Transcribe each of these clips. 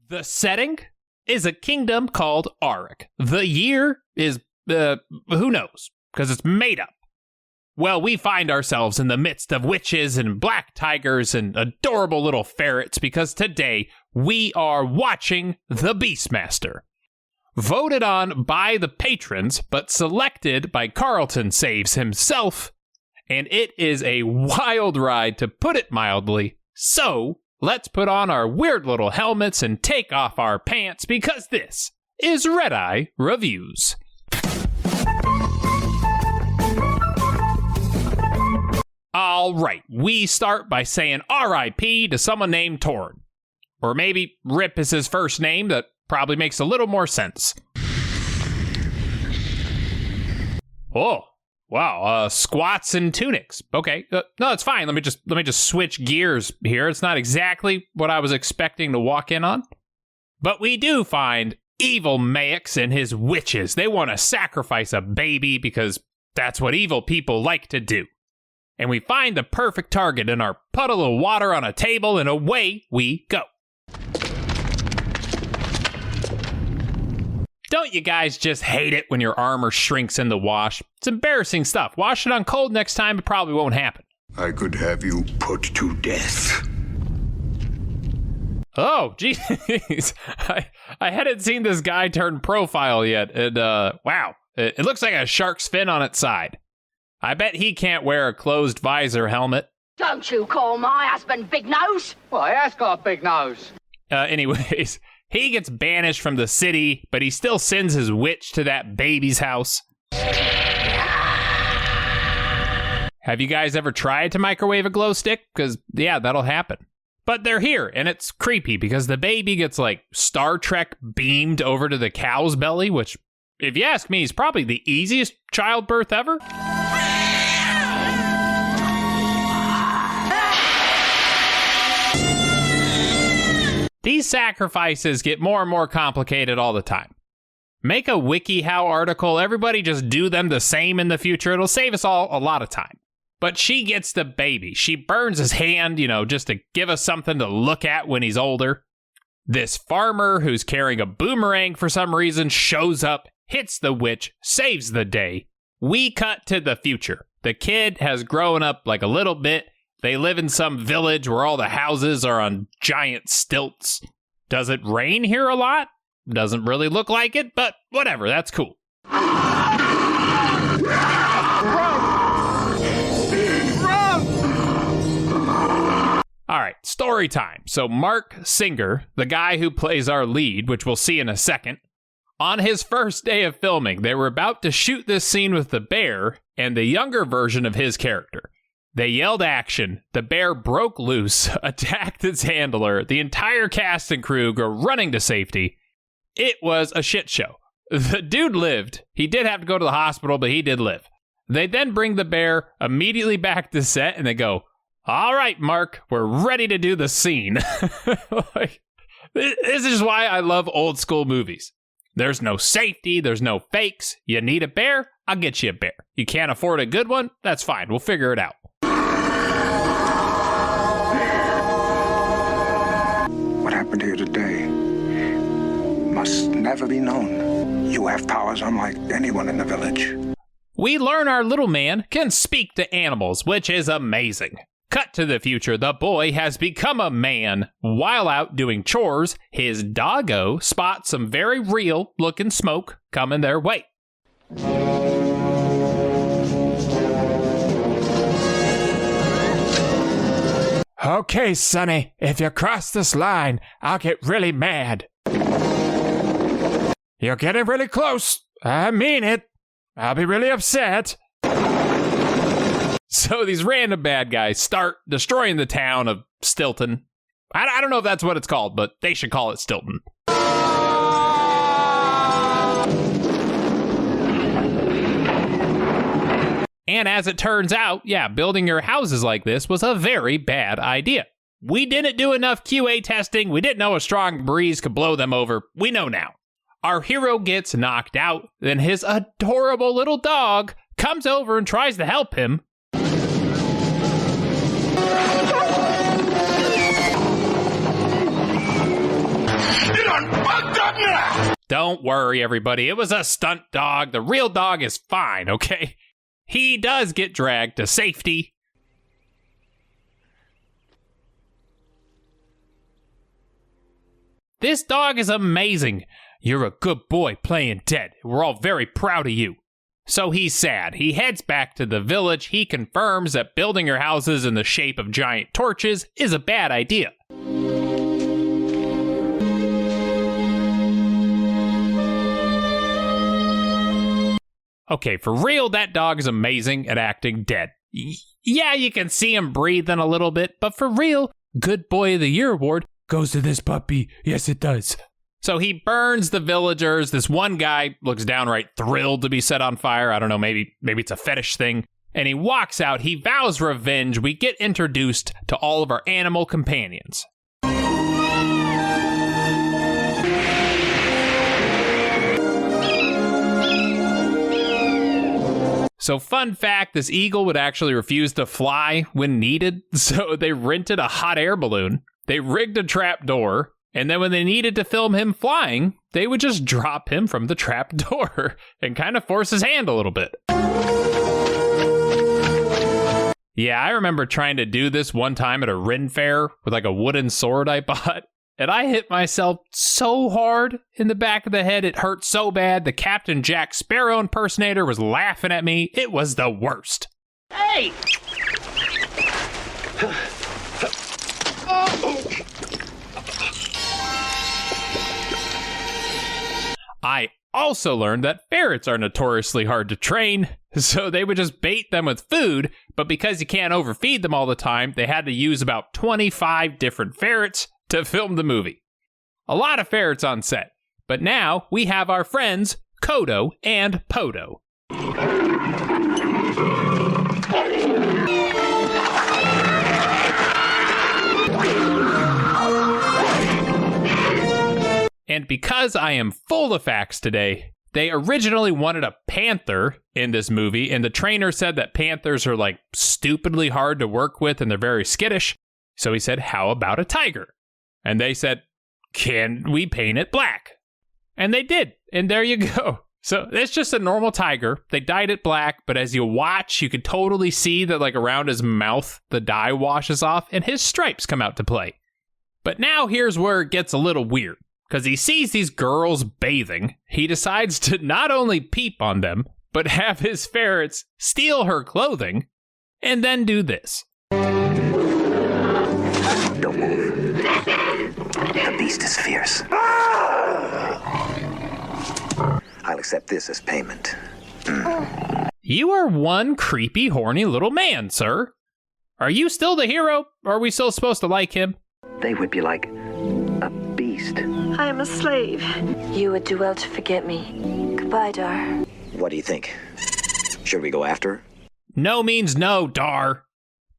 The setting is a kingdom called Auric. The year is, who knows, because it's made up. Well, we find ourselves in the midst of witches and black tigers and adorable little ferrets because today we are watching The Beastmaster. Voted on by the patrons, but selected by Carlton Saves himself. And it is a wild ride, to put it mildly. So, let's put on our weird little helmets and take off our pants because this is Redeye Reviews. All right, we start by saying R.I.P. to someone named Torn. Or maybe Rip is his first name. That probably makes a little more sense. Oh, wow, squats and tunics. Okay, no, it's fine. Let me just switch gears here. It's not exactly what I was expecting to walk in on. But we do find evil Maix and his witches. They want to sacrifice a baby because that's what evil people like to do. And we find the perfect target in our puddle of water on a table, and away we go. Don't you guys just hate it when your armor shrinks in the wash? It's embarrassing stuff. Wash it on cold next time, it probably won't happen. I could have you put to death. Oh, jeez. I hadn't seen this guy turn profile yet, and wow. It looks like a shark's fin on its side. I bet he can't wear a closed visor helmet. Don't you call my husband Big Nose? Well, he has got a big nose. Anyways, he gets banished from the city, but he still sends his witch to that baby's house. Have you guys ever tried to microwave a glow stick? Because, yeah, that'll happen. But they're here, and it's creepy because the baby gets, like, Star Trek beamed over to the cow's belly, which, if you ask me, is probably the easiest childbirth ever. These sacrifices get more and more complicated all the time. Make a WikiHow article, everybody just do them the same in the future. It'll save us all a lot of time. But she gets the baby. She burns his hand, just to give us something to look at when he's older. This farmer who's carrying a boomerang for some reason shows up, hits the witch, saves the day. We cut to the future. The kid has grown up like a little bit. They live in some village where all the houses are on giant stilts. Does it rain here a lot? Doesn't really look like it, but whatever, that's cool. All right, story time. So Marc Singer, the guy who plays our lead, which we'll see in a second, on his first day of filming, they were about to shoot this scene with the bear and the younger version of his character. They yelled action, the bear broke loose, attacked its handler, the entire cast and crew go running to safety. It was a shit show. The dude lived. He did have to go to the hospital, but he did live. They then bring the bear immediately back to set and they go, all right, Marc, we're ready to do the scene. This is why I love old school movies. There's no safety, there's no fakes. You need a bear? I'll get you a bear. You can't afford a good one? That's fine, we'll figure it out. What happened here today must never be known. You have powers unlike anyone in the village. We learn our little man can speak to animals, which is amazing. Cut to the future, the boy has become a man. While out doing chores, his doggo spots some very real looking smoke coming their way. Okay, Sonny, if you cross this line, I'll get really mad. You're getting really close. I mean it. I'll be really upset. So these random bad guys start destroying the town of Stilton. I don't know if that's what it's called, but they should call it Stilton. And as it turns out, yeah, building your houses like this was a very bad idea. We didn't do enough QA testing. We didn't know a strong breeze could blow them over. We know now. Our hero gets knocked out, then his adorable little dog comes over and tries to help him. Don't worry, everybody. It was a stunt dog. The real dog is fine, okay? He does get dragged to safety. This dog is amazing. You're a good boy playing dead. We're all very proud of you. So he's sad. He heads back to the village. He confirms that building your houses in the shape of giant torches is a bad idea. Okay, for real, that dog is amazing at acting dead. Yeah, you can see him breathing a little bit, but for real, Good Boy of the Year award goes to this puppy. Yes, it does. So he burns the villagers. This one guy looks downright thrilled to be set on fire. I don't know, maybe it's a fetish thing. And he walks out. He vows revenge. We get introduced to all of our animal companions. So fun fact, this eagle would actually refuse to fly when needed. So they rented a hot air balloon. They rigged a trap door. And then when they needed to film him flying, they would just drop him from the trap door and kind of force his hand a little bit. Yeah, I remember trying to do this one time at a Ren fair with like a wooden sword I bought. And I hit myself so hard in the back of the head, it hurt so bad. The Captain Jack Sparrow impersonator was laughing at me. It was the worst. Hey! I also learned that ferrets are notoriously hard to train, so they would just bait them with food, but because you can't overfeed them all the time, they had to use about 25 different ferrets to film the movie. A lot of ferrets on set, but now we have our friends Kodo and Podo. And because I am full of facts today, they originally wanted a panther in this movie, and the trainer said that panthers are like stupidly hard to work with and they're very skittish. So he said, how about a tiger? And they said, can we paint it black? And they did, and there you go. So it's just a normal tiger. They dyed it black, but as you watch, you could totally see that like around his mouth, the dye washes off and his stripes come out to play. But now here's where it gets a little weird. Because he sees these girls bathing, he decides to not only peep on them, but have his ferrets steal her clothing, and then do this. Don't move. The beast is fierce. I'll accept this as payment. You are one creepy, horny little man, sir. Are you still the hero, or are we still supposed to like him? They would be like a beast. I am a slave. You would do well to forget me. Goodbye, Dar. What do you think? Should we go after her? No means no, Dar.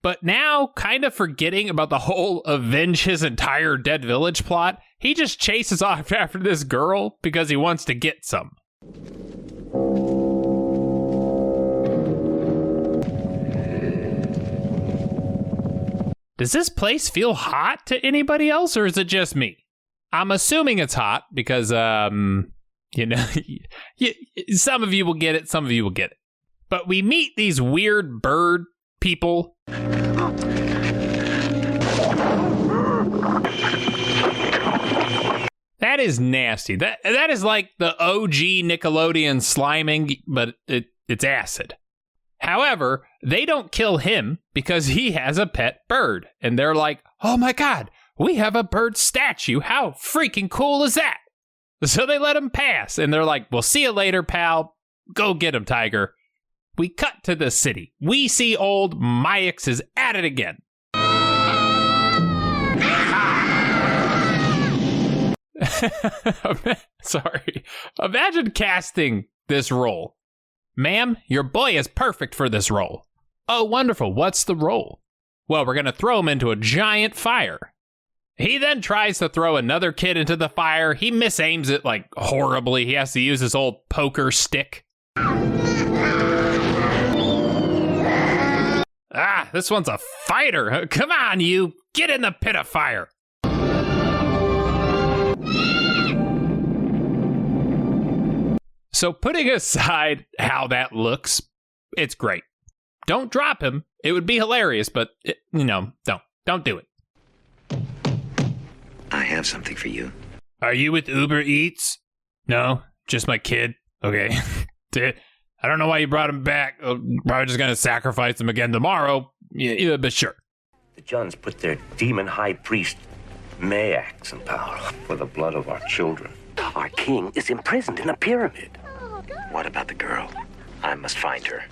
But now, kind of forgetting about the whole avenge his entire dead village plot, he just chases off after this girl because he wants to get some. Does this place feel hot to anybody else, or is it just me? I'm assuming it's hot because, some of you will get it, some of you will get it. But we meet these weird bird people. That is nasty. That is like the OG Nickelodeon sliming, but it's acid. However, they don't kill him because he has a pet bird. And they're like, oh my God, we have a bird statue. How freaking cool is that? So they let him pass. And they're like, we'll see you later, pal. Go get him, tiger. We cut to the city. We see old Mayx is at it again. Sorry. Imagine casting this role. Ma'am, your boy is perfect for this role. Oh, wonderful. What's the role? Well, we're going to throw him into a giant fire. He then tries to throw another kid into the fire. He misaims it like horribly. He has to use his old poker stick. Ah, this one's a fighter. Come on, you. Get in the pit of fire. So putting aside how that looks, it's great. Don't drop him. It would be hilarious, but, don't do it. I have something for you. Are you with Uber Eats? No, just my kid. Okay. I don't know why you brought him back. Probably just going to sacrifice him again tomorrow. Yeah, but sure. The Juns put their demon high priest, Mayax, in power for the blood of our children. Our king is imprisoned in a pyramid. What about the girl? I must find her.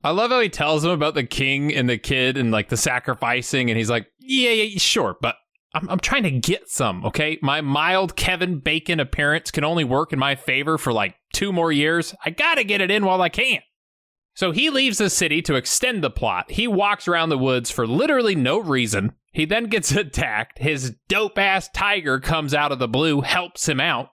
I love how he tells him about the king and the kid and like the sacrificing, and he's like, yeah, sure, but I'm trying to get some, okay? My mild Kevin Bacon appearance can only work in my favor for like 2 more years. I gotta get it in while I can. So he leaves the city to extend the plot. He walks around the woods for literally no reason. He then gets attacked. His dope-ass tiger comes out of the blue, helps him out.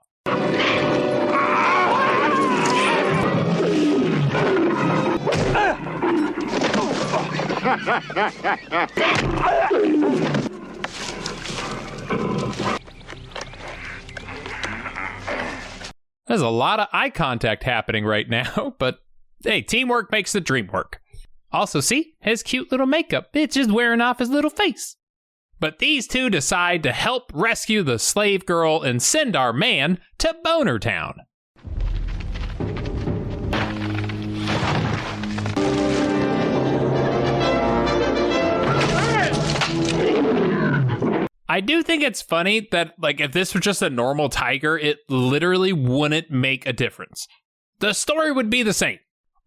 There's a lot of eye contact happening right now, but hey, teamwork makes the dream work. Also, see, his cute little makeup, it's just wearing off his little face. But these two decide to help rescue the slave girl and send our man to Boner Town. I do think it's funny that, like, if this was just a normal tiger, it literally wouldn't make a difference. The story would be the same.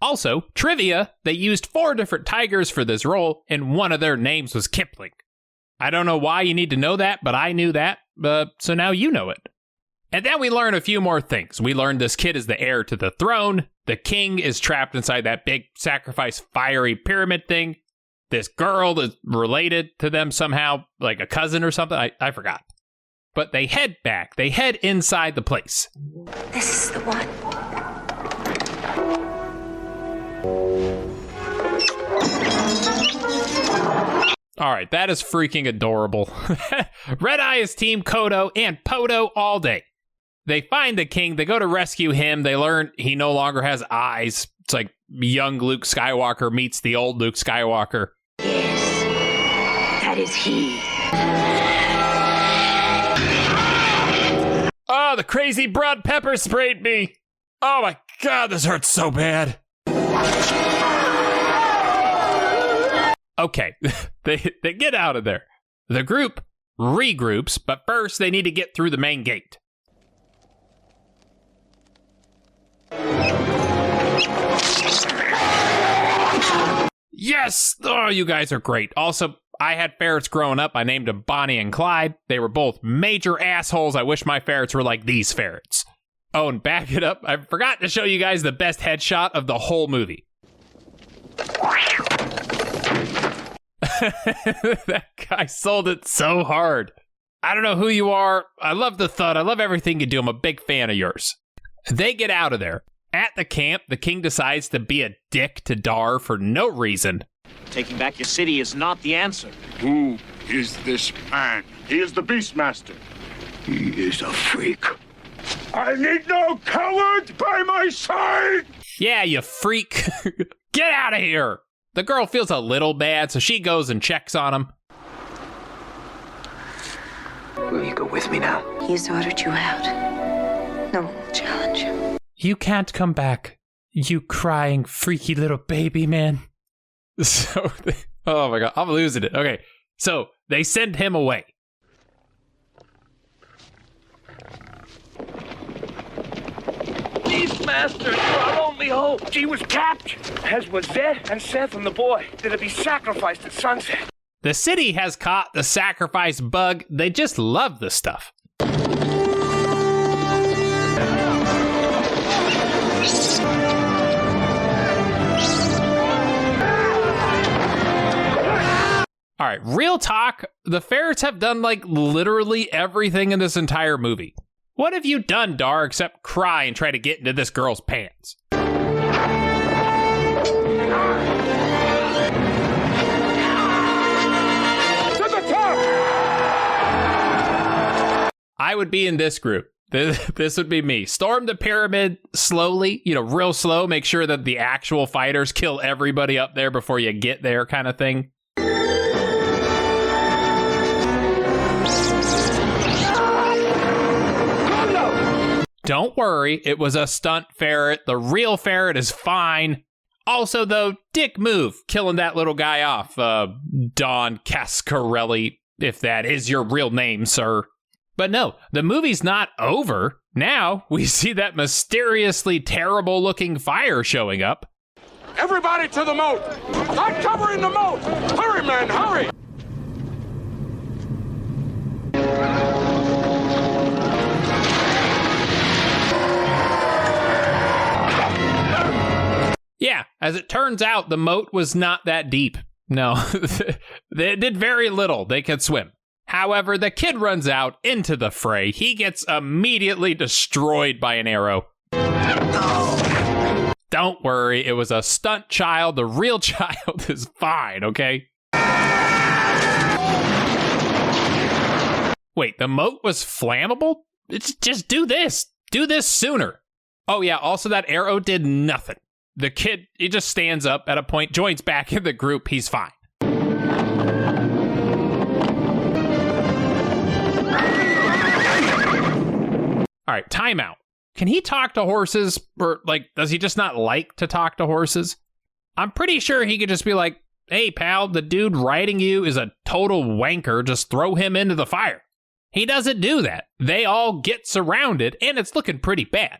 Also, trivia, they used 4 different tigers for this role, and one of their names was Kipling. I don't know why you need to know that, but I knew that, so now you know it. And then we learn a few more things. We learned this kid is the heir to the throne, the king is trapped inside that big sacrifice fiery pyramid thing, this girl is related to them somehow, like a cousin or something, I forgot. But they head back, they head inside the place. This is the one. All right, that is freaking adorable. Redeye is Team Kodo and Podo all day. They find the king, they go to rescue him, they learn he no longer has eyes. It's like young Luke Skywalker meets the old Luke Skywalker. Yes, that is he. Oh, the crazy broad pepper sprayed me. Oh my God, this hurts so bad. Okay, they get out of there. The group regroups, but first they need to get through the main gate. Yes! Oh, you guys are great. Also, I had ferrets growing up. I named them Bonnie and Clyde. They were both major assholes. I wish my ferrets were like these ferrets. Oh, and back it up, I forgot to show you guys the best headshot of the whole movie. That guy sold it so hard. I don't know who you are. I love the thud. I love everything you do. I'm a big fan of yours. They get out of there. At the camp, the king decides to be a dick to Dar for no reason. Taking back your city is not the answer. Who is this man? He is the Beastmaster. He is a freak. I need no coward by my side! Yeah, you freak. Get out of here. The girl feels a little bad, so she goes and checks on him. Will you go with me now? He's ordered you out. No one will challenge you. You can't come back, you crying, freaky little baby man. So, oh my God, I'm losing it. Okay, so they send him away. Beastmaster, you're our only hope. She was captured, as was Zed and Seth and the boy. They're to be sacrificed at sunset. The city has caught the sacrifice bug. They just love the stuff. All right, real talk, the ferrets have done like literally everything in this entire movie. What have you done, Dar, except cry and try to get into this girl's pants? I would be in this group. This would be me. Storm the pyramid slowly, real slow. Make sure that the actual fighters kill everybody up there before you get there kind of thing. Don't worry, it was a stunt ferret. The real ferret is fine. Also, though, dick move, killing that little guy off. Don Cosccarelli, if that is your real name, sir. But no, the movie's not over. Now, we see that mysteriously terrible-looking fire showing up. Everybody to the moat! Start covering the moat! Hurry, men, hurry! Yeah, as it turns out, the moat was not that deep. No, they did very little. They could swim. However, the kid runs out into the fray. He gets immediately destroyed by an arrow. No. Don't worry, it was a stunt child. The real child is fine, okay? Wait, the moat was flammable? Just do this. Do this sooner. Oh yeah, also that arrow did nothing. The kid, he just stands up at a point, joins back in the group, he's fine. All right, timeout. Can he talk to horses? Or, does he just not like to talk to horses? I'm pretty sure he could just be like, hey, pal, the dude riding you is a total wanker. Just throw him into the fire. He doesn't do that. They all get surrounded, and it's looking pretty bad.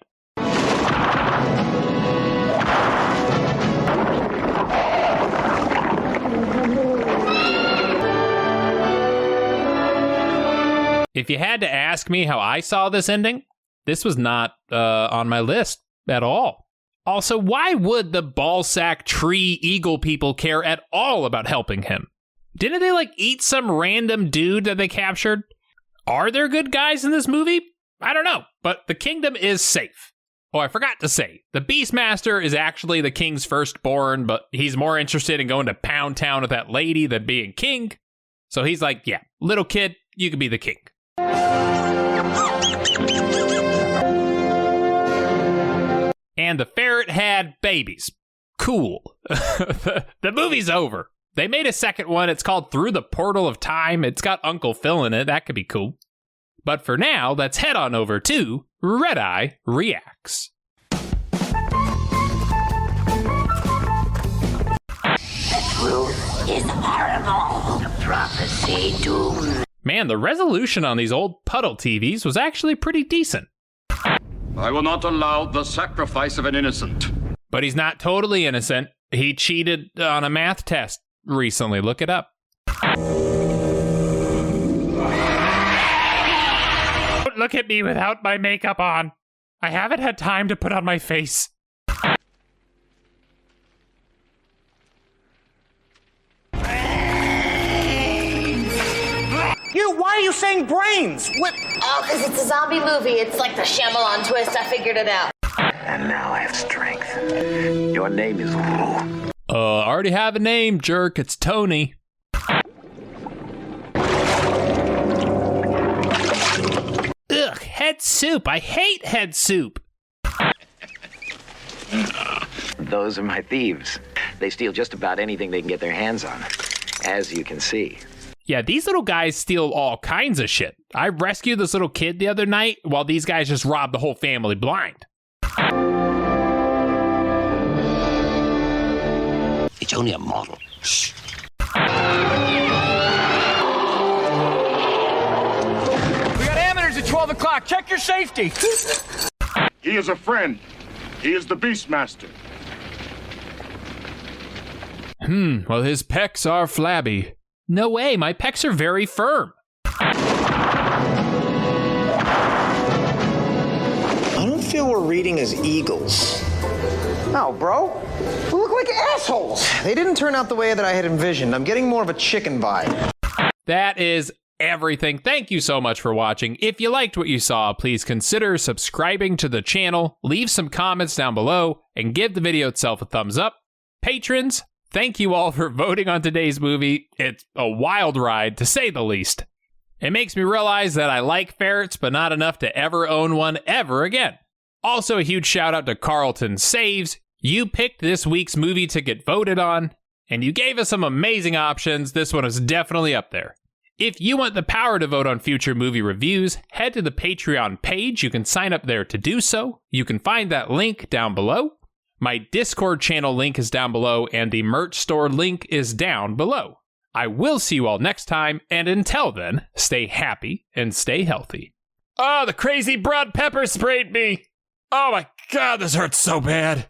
If you had to ask me how I saw this ending, this was not on my list at all. Also, why would the ballsack tree eagle people care at all about helping him? Didn't they eat some random dude that they captured? Are there good guys in this movie? I don't know, but the kingdom is safe. Oh, I forgot to say, the Beastmaster is actually the king's firstborn, but he's more interested in going to Pound Town with that lady than being king. So he's like, yeah, little kid, you can be the king. And the ferret had babies. Cool. The movie's over. They made a second one. It's called Through the Portal of Time. It's got Uncle Phil in it. That could be cool. But for now, let's head on over to Redeye Reacts. Truth is horrible. The prophecy doomed. Man, the resolution on these old puddle TVs was actually pretty decent. I will not allow the sacrifice of an innocent. But he's not totally innocent. He cheated on a math test recently. Look it up. Don't look at me without my makeup on. I haven't had time to put on my face. Why are you saying brains? What? Oh, because it's a zombie movie. It's like the Shyamalan twist. I figured it out. And now I have strength. Your name is who? I already have a name, jerk. It's Tony. Ugh, head soup. I hate head soup. Those are my thieves. They steal just about anything they can get their hands on, as you can see. Yeah, these little guys steal all kinds of shit. I rescued this little kid the other night while these guys just robbed the whole family blind. It's only a model. Shh. We got amateurs at 12 o'clock. Check your safety. He is a friend. He is the Beastmaster. Well, his pecs are flabby. No way, my pecs are very firm. I don't feel we're reading as eagles. No, bro. We look like assholes. They didn't turn out the way that I had envisioned. I'm getting more of a chicken vibe. That is everything. Thank you so much for watching. If you liked what you saw, please consider subscribing to the channel, leave some comments down below, and give the video itself a thumbs up. Patrons, thank you all for voting on today's movie. It's a wild ride, to say the least. It makes me realize that I like ferrets, but not enough to ever own one ever again. Also, a huge shout out to Carlton Saves. You picked this week's movie to get voted on, and you gave us some amazing options. This one is definitely up there. If you want the power to vote on future movie reviews, head to the Patreon page. You can sign up there to do so. You can find that link down below. My Discord channel link is down below, and the merch store link is down below. I will see you all next time, and until then, stay happy and stay healthy. Oh, the crazy broad pepper sprayed me! Oh my god, this hurts so bad.